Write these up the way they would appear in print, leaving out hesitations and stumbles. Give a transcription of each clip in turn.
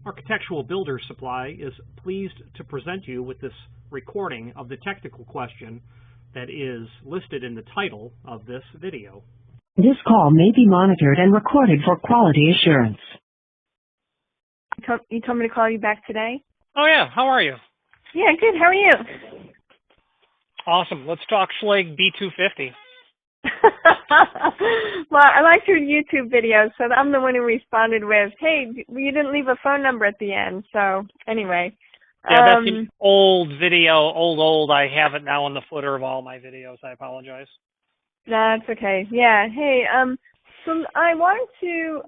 Architectural Builder Supply is pleased to present you with this recording of the technical question that is listed in the title of this video. This call may be monitored and recorded for quality assurance. You told me to call you back today? Oh yeah, how are you? Yeah, good. How are you? Awesome. Let's talk Schlage B250. Well, I liked your YouTube video, so I'm the one who responded with, hey, you didn't leave a phone number at the end. So anyway. Yeah, that's an old video, old. I have it now in the footer of all my videos. I apologize. That's okay. Yeah. Hey, so I wanted to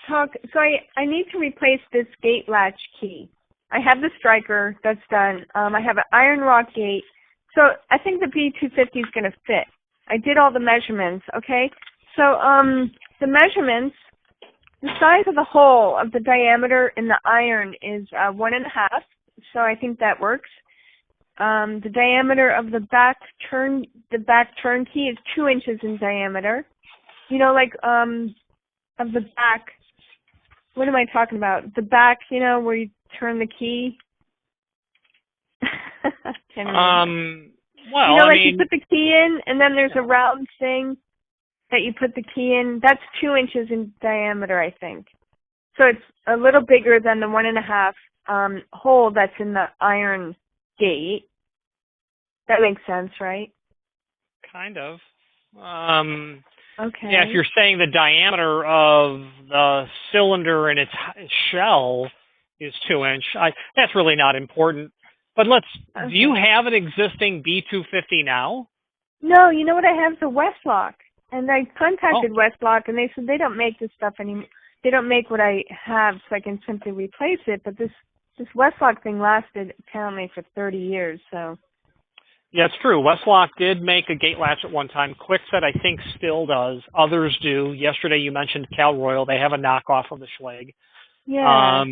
talk. So I need to replace this gate latch key. I have the striker that's done. I have an iron rod gate. So I think the B250 is going to fit. I did all the measurements, okay? So the measurements, the size of the hole of the diameter in the iron is 1.5, so I think that works. The diameter of the back turn key is 2 inches in diameter. You know, like of the back. What am I talking about? The back, you know, where you turn the key. Well, you know, I like mean, you put the key in, and then there's a round thing that you put the key in. That's 2 inches in diameter, I think. So it's a little bigger than the 1.5 hole that's in the iron gate. That makes sense, right? kind of. Okay. Yeah, if you're saying the diameter of the cylinder and its shell is 2 inch, that's really not important. But Okay. Do you have an existing B250 now? No, you know what? I have the Westlock, and I contacted Westlock, and they said they don't make this stuff anymore. They don't make what I have, so I can simply replace it. But this Westlock thing lasted apparently for 30 years, so. Yeah, it's true. Westlock did make a gate latch at one time. Kwikset, I think, still does. Others do. Yesterday you mentioned Cal Royal. They have a knockoff of the Schlage. Yeah.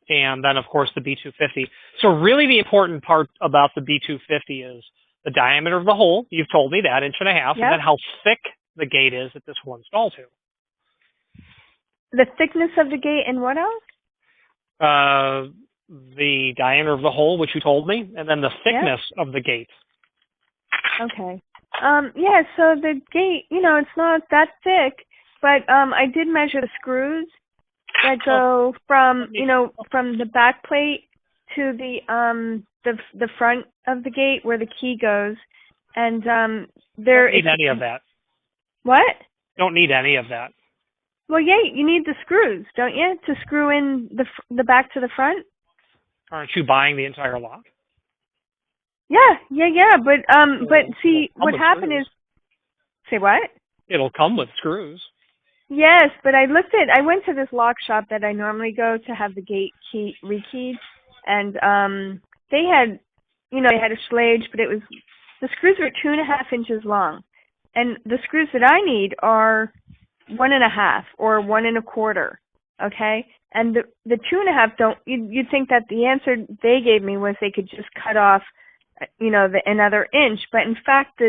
And then, of course, the B250. So really the important part about the B250 is the diameter of the hole. You've told me that, 1.5 inches, Yep. and then how thick the gate is that this will install to. The thickness of the gate and what else? The diameter of the hole, which you told me, and then the thickness of the gate. Okay. Yeah, so the gate, you know, it's not that thick, but I did measure the screws that go from, you know, from the back plate to the front of the gate where the key goes, and there. Don't need any of that. What? Don't need any of that. Well, yeah, you need the screws, don't you, to screw in the back to the front? Aren't you buying the entire lock? Yeah, but see, what happened is, say what? It'll come with screws. Yes, but I went to this lock shop that I normally go to have the gate key rekeyed, and they had a Schlage, but the screws were 2.5 inches long, and the screws that I need are 1.5 or 1.25. Okay, and the 2.5 don't. You'd think that the answer they gave me was they could just cut off, you know, another inch, but in fact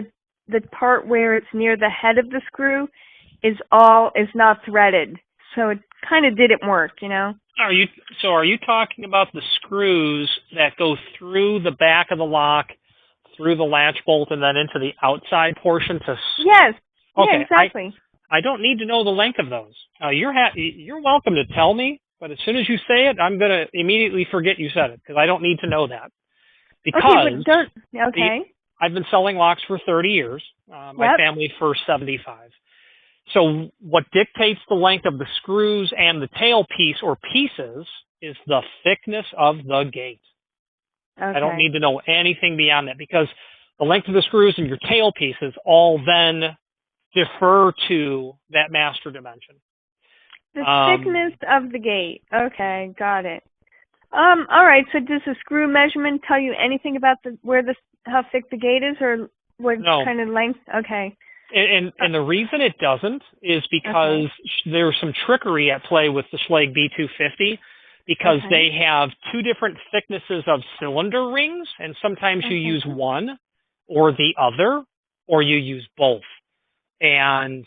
the part where it's near the head of the screw is not threaded, so it kind of didn't work, you know. Are you talking about the screws that go through the back of the lock, through the latch bolt, and then into the outside portion to? Yes. Okay. Yeah, exactly. I don't need to know the length of those. You're welcome to tell me, but as soon as you say it, I'm going to immediately forget you said it because I don't need to know that. Because I've been selling locks for 30 years. My family for 75. So what dictates the length of the screws and the tail piece or pieces is the thickness of the gate. Okay. I don't need to know anything beyond that because the length of the screws and your tail pieces all then defer to that master dimension. The thickness of the gate. Okay, got it. All right. So does the screw measurement tell you anything about how thick the gate is, or what kind of length? Okay. And the reason it doesn't is because there's some trickery at play with the Schlage B250 because they have two different thicknesses of cylinder rings, and sometimes you use one or the other, or you use both. And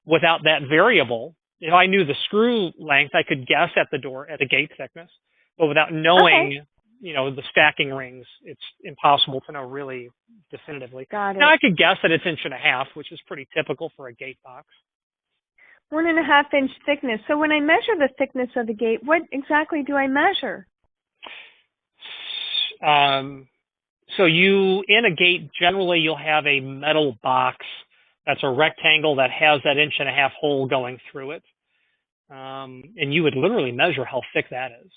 without that variable, if I knew the screw length, I could guess at the door, at the gate thickness. But without knowing, the stacking rings, it's impossible to know really definitively. Got it. Now, I could guess that it's 1.5 inches, which is pretty typical for a gate box. 1.5 inch thickness. So when I measure the thickness of the gate, what exactly do I measure? So in a gate, generally you'll have a metal box that's a rectangle that has that 1.5 inch hole going through it. And you would literally measure how thick that is.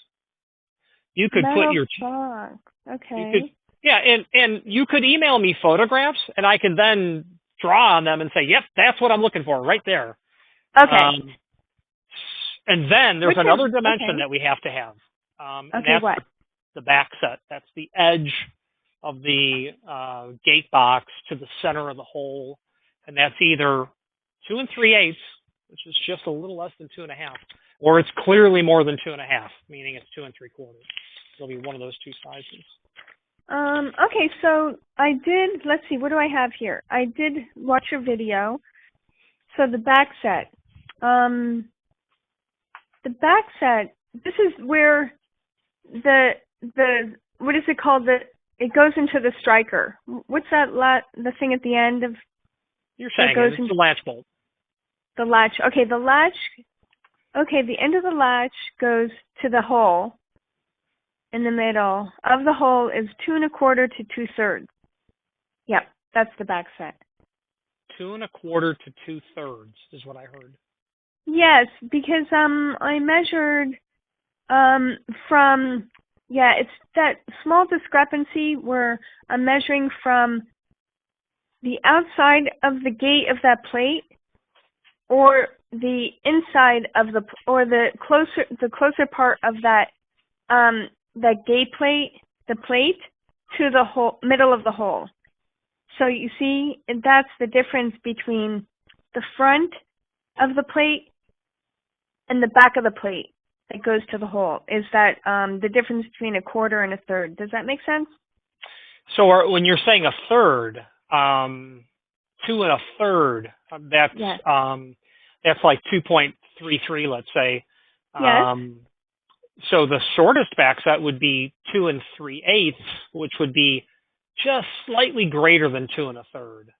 You could metal put your box. Okay. and you could email me photographs, and I can then draw on them and say, yep, that's what I'm looking for right there. Okay. And then there's another dimension that we have to have. And that's what? The back set. That's the edge of the gate box to the center of the hole. And that's either 2 3/8, which is just a little less than 2.5, or it's clearly more than 2.5, meaning it's 2 3/4. It'll be one of those two sizes. Okay, so let's see, what do I have here? I did watch your video. So the back set. The back set, this is where the what is it called? It goes into the striker. What's that the thing at the end of? You're saying it's the latch bolt. The latch. Okay, the latch. Okay, the end of the latch goes to the hole. In the middle of the hole is 2 1/4 to 2/3. Yep, that's the back set. 2 1/4 to 2/3 is what I heard. Yes, because I measured from it's that small discrepancy where I'm measuring from the outside of the gate of that plate, or the inside of the closer part of that that gate plate, the plate, to the middle of the hole. So you see, that's the difference between the front of the plate and the back of the plate that goes to the hole. Is that the difference between 1/4 and 1/3? Does that make sense? So when you're saying 1/3, 2 1/3, that's like 2.33, let's say. Yes. So the shortest back set would be 2 3/8, which would be just slightly greater than 2 1/3.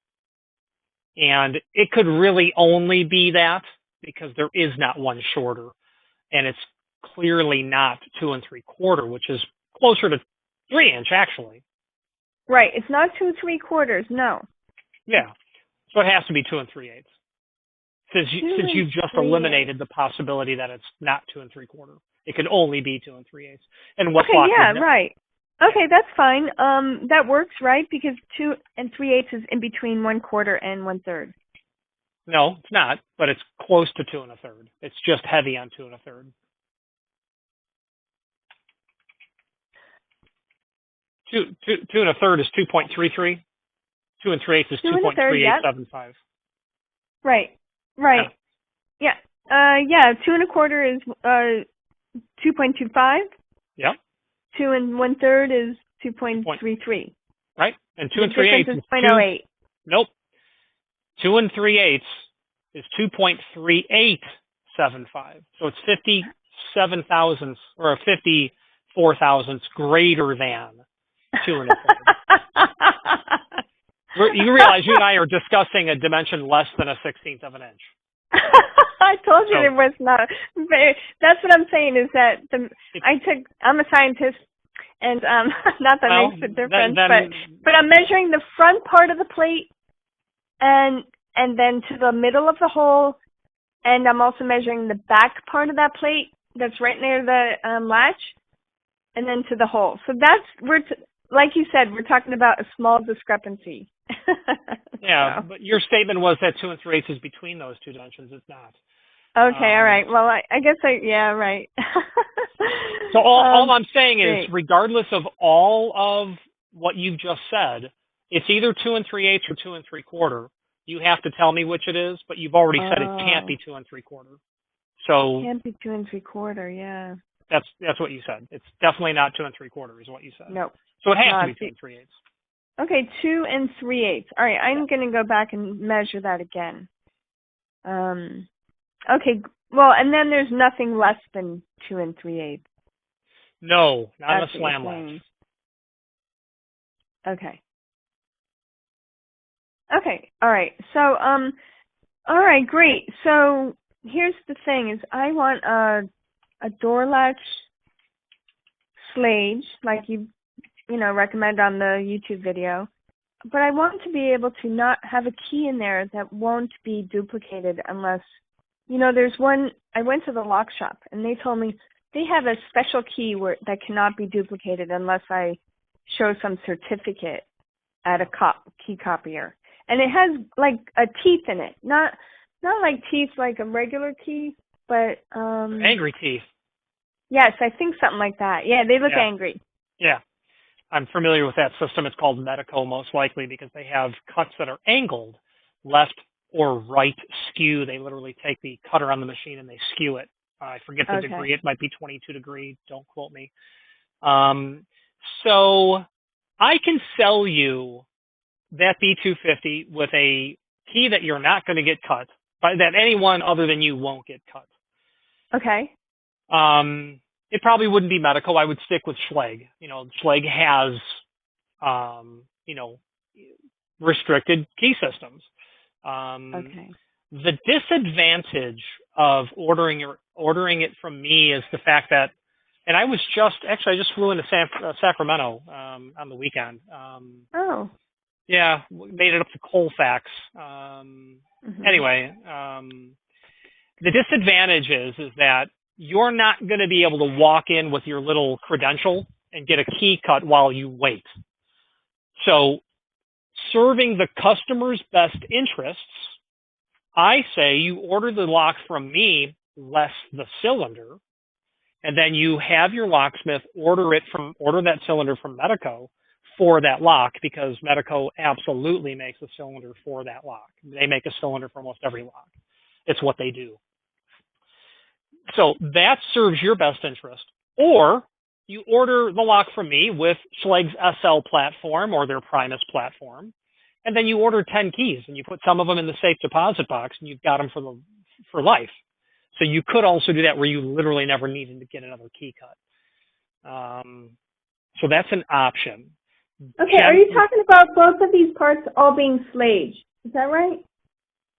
And it could really only be that because there is not one shorter. And it's clearly not 2 3/4, which is closer to 3 inch, actually. Right. It's not 2 3/4, no. Yeah. So it has to be 2 3/8. Since you've just eliminated the possibility that it's not 2 3/4. It could only be 2 3/8. And what? Okay, yeah, right. Okay, that's fine. That works, right? Because 2 3/8 is in between 1/4 and 1/3. No, it's not. But it's close to 2 1/3. It's just heavy on 2 1/3. 2 1/3 is 2.33. 2 3/8 is 2.3875. Right. Yeah. 2 1/4 is 2.25. Yep. 2 1/3 is 2.33. Right. And 2 3/8 is 0.08. Nope. 2 3/8 is 2.3875. So it's 57 thousandths or 54 thousandths greater than 2 1/3. You realize you and I are discussing a dimension less than 1/16 of an inch. I told you there was not. That's what I'm saying is that I'm a scientist, and not that makes a difference, but I'm measuring the front part of the plate, and then to the middle of the hole, and I'm also measuring the back part of that plate that's right near the latch, and then to the hole. So like you said, we're talking about a small discrepancy. Yeah, so. But your statement was that 2 3/8 is between those two dimensions. It's not. Okay, all right. Well, I guess right. So all I'm saying is, regardless of all of what you've just said, it's either 2 3/8 or 2 3/4. You have to tell me which it is, but you've already said it can't be 2 3/4. So it can't be 2 3/4. Yeah. That's what you said. It's definitely not 2 3/4 is what you said. No. So it has to be 2 3/8. Okay, 2 3/8. All right, I'm going to go back and measure that again. Okay, Well, and then there's nothing less than 2 3/8. No, not a slam latch. Okay. Okay. All right. So, all right, great. So here's the thing: is I want a door latch Schlage, like you recommend on the YouTube video, but I want to be able to not have a key in there that won't be duplicated unless, there's one. I went to the lock shop and they told me they have a special key that cannot be duplicated unless I show some certificate at a key copier. And it has like a teeth in it. Not like teeth like a regular key, but angry teeth. Yes, I think something like that. Yeah, they look angry. Yeah. I'm familiar with that system. It's called Medeco most likely because they have cuts that are angled, left or right skew. They literally take the cutter on the machine and they skew it. I forget the degree. It might be 22 degree. Don't quote me. So I can sell you that B250 with a key that you're not going to get cut, but that anyone other than you won't get cut. Okay. It probably wouldn't be Medeco. I would stick with Schlage. Schlage has, restricted key systems. Okay. The disadvantage of ordering it from me is the fact that, and I just flew into Sacramento on the weekend. Yeah, made it up to Colfax. Anyway, the disadvantage is that you're not going to be able to walk in with your little credential and get a key cut while you wait. So, serving the customer's best interests, I say you order the lock from me, less the cylinder, and then you have your locksmith order that cylinder from Medeco for that lock, because Medeco absolutely makes a cylinder for that lock. They make a cylinder for almost every lock. It's what they do. So that serves your best interest. Or you order the lock from me with Schlage's SL platform or their Primus platform, and then you order 10 keys and you put some of them in the safe deposit box and you've got them for life. So you could also do that where you literally never needed to get another key cut. So that's an option. Okay, are you talking about both of these parts all being Schlage? Is that right?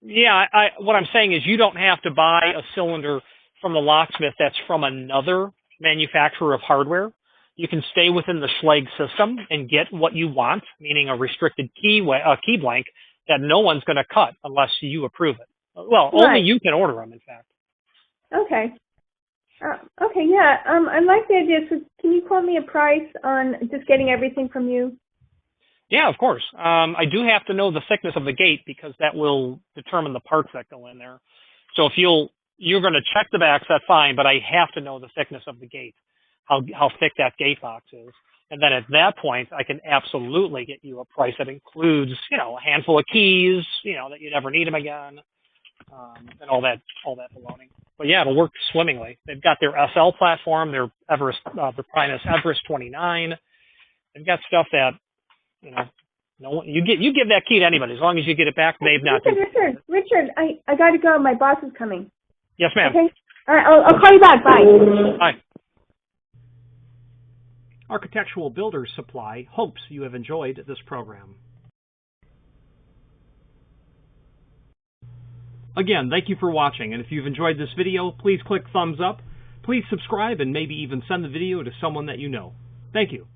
Yeah, what I'm saying is you don't have to buy a cylinder from the locksmith that's from another manufacturer of hardware. You can stay within the Schlage system and get what you want, meaning a restricted key blank that no one's going to cut unless you approve it. Well, only you can order them, in fact. Okay. Okay, yeah. I like the idea. So can you quote me a price on just getting everything from you? Yeah, of course. I do have to know the thickness of the gate because that will determine the parts that go in there. So if you're going to check the backs, that's fine, but I have to know the thickness of the gate, how thick that gate box is. And then at that point, I can absolutely get you a price that includes, a handful of keys, that you never need them again, and all that baloney. But yeah, it'll work swimmingly. They've got their SL platform, their the Primus Everest 29. They've got stuff that, you give that key to anybody as long as you get it back. They've not. Richard, I got to go. My boss is coming. Yes, ma'am. Okay. All right, I'll call you back. Bye. Bye. Architectural Builders Supply hopes you have enjoyed this program. Again, thank you for watching, and if you've enjoyed this video, please click thumbs up, please subscribe, and maybe even send the video to someone that you know. Thank you.